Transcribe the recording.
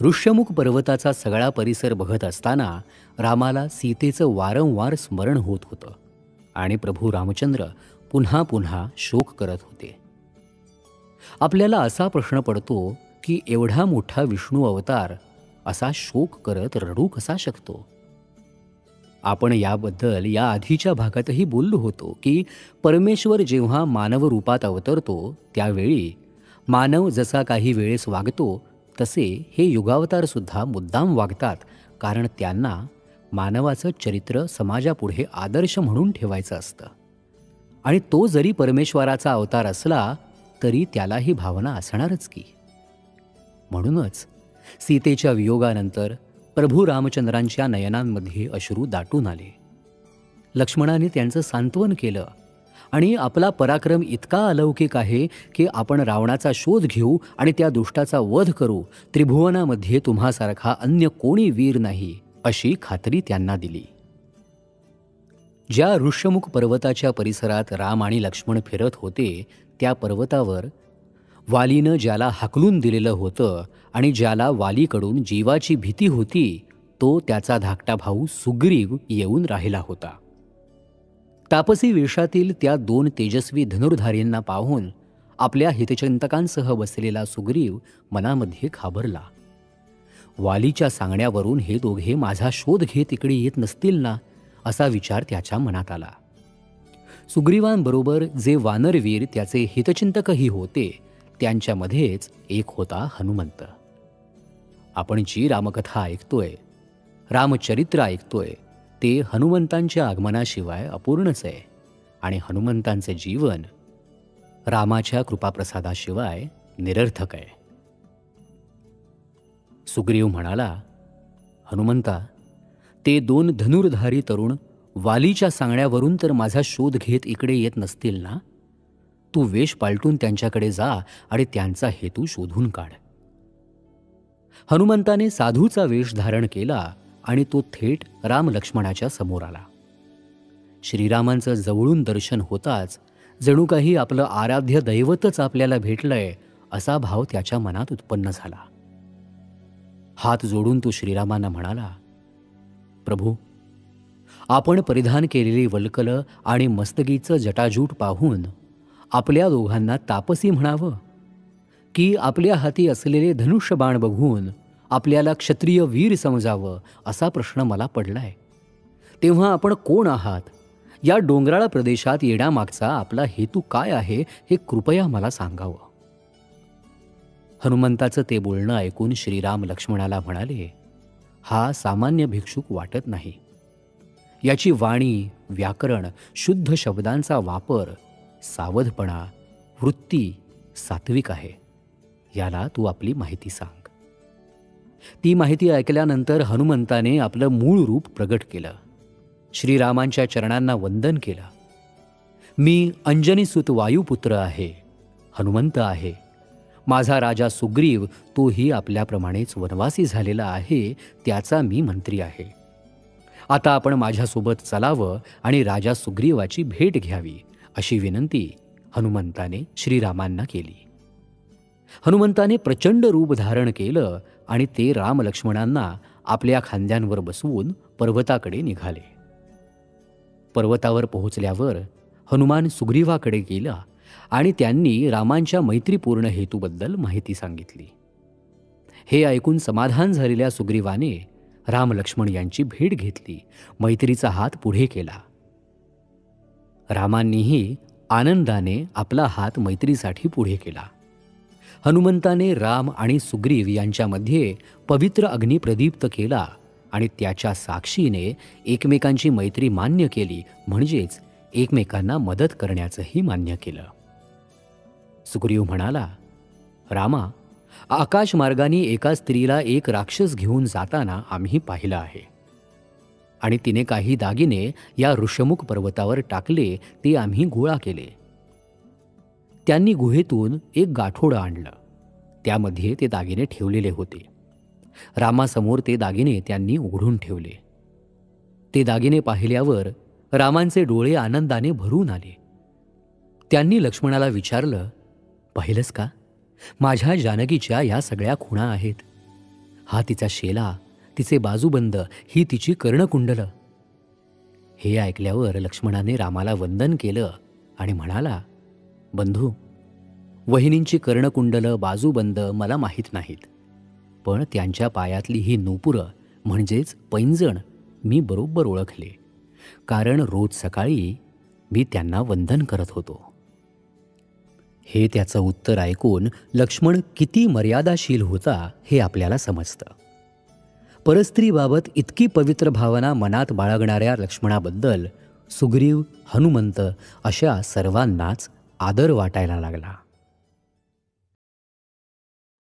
ऋष्यमुख पर्वताचा सगळा परिसर बघत असताना रामाला सीतेचं वारंवार स्मरण होत होतं आणि प्रभू रामचंद्र पुन्हा पुन्हा शोक करत होते. आपल्याला असा प्रश्न पडतो की एवढा मोठा विष्णू अवतार असा शोक करत रडू कसा शकतो? आपण याबद्दल या आधीच्या भागातही बोललो होतो की परमेश्वर जेव्हा मानव रूपात अवतरतो त्यावेळी मानव जसा काही वेळेस वागतो तसे हे युगावतार सुद्धा मुद्दाम वागतात, कारण त्यांना मानवाचं चरित्र समाजापुढे आदर्श म्हणून ठेवायचं असतं. आणि तो जरी परमेश्वराचा अवतार असला तरी त्याला ही भावना असणारच की. म्हणूनच सीतेच्या वियोगानंतर प्रभू रामचंद्रांच्या नयनांमध्ये अश्रू दाटून आले. लक्ष्मणाने त्यांचं सांत्वन केलं आणि आपला पराक्रम इतका अलौकिक आहे की आपण रावणाचा शोध घेऊ आणि त्या दुष्टाचा वध करू. त्रिभुवनामध्ये तुम्हासारखा अन्य कोणी वीर नाही, अशी खात्री त्यांना दिली. ज्या ऋष्यमुख पर्वताच्या परिसरात राम आणि लक्ष्मण फिरत होते त्या पर्वतावर वालीनं ज्याला हाकलून दिलेलं होतं आणि ज्याला वालीकडून जीवाची भीती होती तो त्याचा धाकटा भाऊ सुग्रीव येऊन राहिला होता. तापसी वेशातील त्या दोन तेजस्वी धनुर्धारींना पाहून आपल्या हितचिंतकांसह बसलेला सुग्रीव मनामध्ये घाबरला. वालीच्या सांगण्यावरून हे दोघे माझा शोध घेत इकडे येत नसतील ना, असा विचार त्याच्या मनात आला. सुग्रीवांबरोबर जे वानरवीर त्याचे हितचिंतकही होते त्यांच्यामध्येच एक होता हनुमंत. आपण जी रामकथा ऐकतोय, रामचरित्र ऐकतोय, ते हनुमंतांच्या आगमनाशिवाय अपूर्णच आहे आणि हनुमंतांचे जीवन रामाच्या कृपाप्रसादाशिवाय निरर्थक आहे. सुग्रीव म्हणाला, हनुमंता, ते दोन धनुर्धारी तरुण वालीच्या सांगण्यावरून तर माझा शोध घेत इकडे येत नसतील ना? तू वेश पालटून त्यांच्याकडे जा आणि त्यांचा हेतू शोधून काढ. हनुमंताने साधूचा वेश धारण केला आणि तो थेट राम लक्ष्मणाच्या समोर आला. श्रीरामांचं जवळून दर्शन होताच जणू काही आपलं आराध्य दैवतच आपल्याला भेटलंय असा भाव त्याच्या मनात उत्पन्न झाला. हात जोडून तो श्रीरामांना म्हणाला, प्रभू, आपण परिधान केलेली वल्कलं आणि मस्तकीचं जटाजूट पाहून आपल्या दोघांना तापसी म्हणावं की आपल्या हाती असलेले धनुष्यबाण बघून आपल्याला क्षत्रिय वीर समजावं असा प्रश्न मला पडलाय. तेव्हा आपण कोण आहात? या डोंगराळ प्रदेशात येण्यामागचा आपला हेतू काय आहे हे कृपया मला सांगावं. हनुमंताचं ते बोलणं ऐकून श्रीराम लक्ष्मणाला म्हणाले, हा सामान्य भिक्षुक वाटत नाही. याची वाणी, व्याकरण, शुद्ध शब्दांचा वापर, सावधपणा, वृत्ती सात्विक आहे. याला तू आपली माहिती सांग. ती माहिती ऐकल्यानंतर हनुमंताने आपलं मूळ रूप प्रगट केलं. श्रीरामांच्या चरणांना वंदन केलं. मी अंजनीसुत वायुपुत्र आहे, हनुमंत आहे. माझा राजा सुग्रीव तोही आपल्याप्रमाणेच वनवासी झालेला आहे, त्याचा मी मंत्री आहे. आता आपण माझ्यासोबत चलावं आणि राजा सुग्रीवाची भेट घ्यावी अशी विनंती हनुमंताने श्रीरामांना केली. हनुमंताने प्रचंड रूप धारण केलं आणि ते राम लक्ष्मणांना आपल्या खांद्यांवर बसवून पर्वताकडे निघाले. पर्वतावर पोहोचल्यावर हनुमान सुग्रीवाकडे गेला आणि त्यांनी रामांच्या मैत्रीपूर्ण हेतूबद्दल माहिती सांगितली. हे ऐकून समाधान झालेल्या सुग्रीवाने राम लक्ष्मण यांची भेट घेतली, मैत्रीचा हात पुढे केला. रामांनीही आनंदाने आपला हात मैत्रीसाठी पुढे केला. हनुमंताने राम आणि सुग्रीव यांच्यामध्ये पवित्र अग्नी प्रदीप्त केला आणि त्याच्या साक्षीने एकमेकांची मैत्री मान्य केली, म्हणजेच एकमेकांना मदत करण्याचंही मान्य केलं. सुग्रीव म्हणाला, रामा, आकाश मार्गाने एका स्त्रीला एक राक्षस घेऊन जाताना आम्ही पाहिलं आहे आणि तिने काही दागिने या ऋषमुख पर्वतावर टाकले, ते आम्ही गोळा केले. त्यांनी गुहेतून एक गाठोडं आणलं, त्यामध्ये ते दागिने ठेवलेले होते. रामासमोर ते दागिने त्यांनी उघडून ठेवले. ते दागिने पाहिल्यावर रामांचे डोळे आनंदाने भरून आले. त्यांनी लक्ष्मणाला विचारलं, पाहिलंस का, माझ्या जानकीच्या या सगळ्या खुणा आहेत. हा तिचा शेला, तिचे बाजूबंद, ही तिची कर्णकुंडलं. हे ऐकल्यावर लक्ष्मणाने रामाला वंदन केलं आणि म्हणाला, बंधू, वहिनींची कर्णकुंडलं, बाजूबंद मला माहीत नाहीत, पण त्यांच्या पायातली ही नूपुरं म्हणजेच पैंजण मी बरोबर ओळखले, कारण रोज सकाळी मी त्यांना वंदन करत होतो. हे त्याचं उत्तर ऐकून लक्ष्मण किती मर्यादाशील होता हे आपल्याला समजतं. परस्त्रीबाबत इतकी पवित्र भावना मनात बाळगणाऱ्या लक्ष्मणाबद्दल सुग्रीव, हनुमंत अशा सर्वांनाच आदर वाटायला लागला.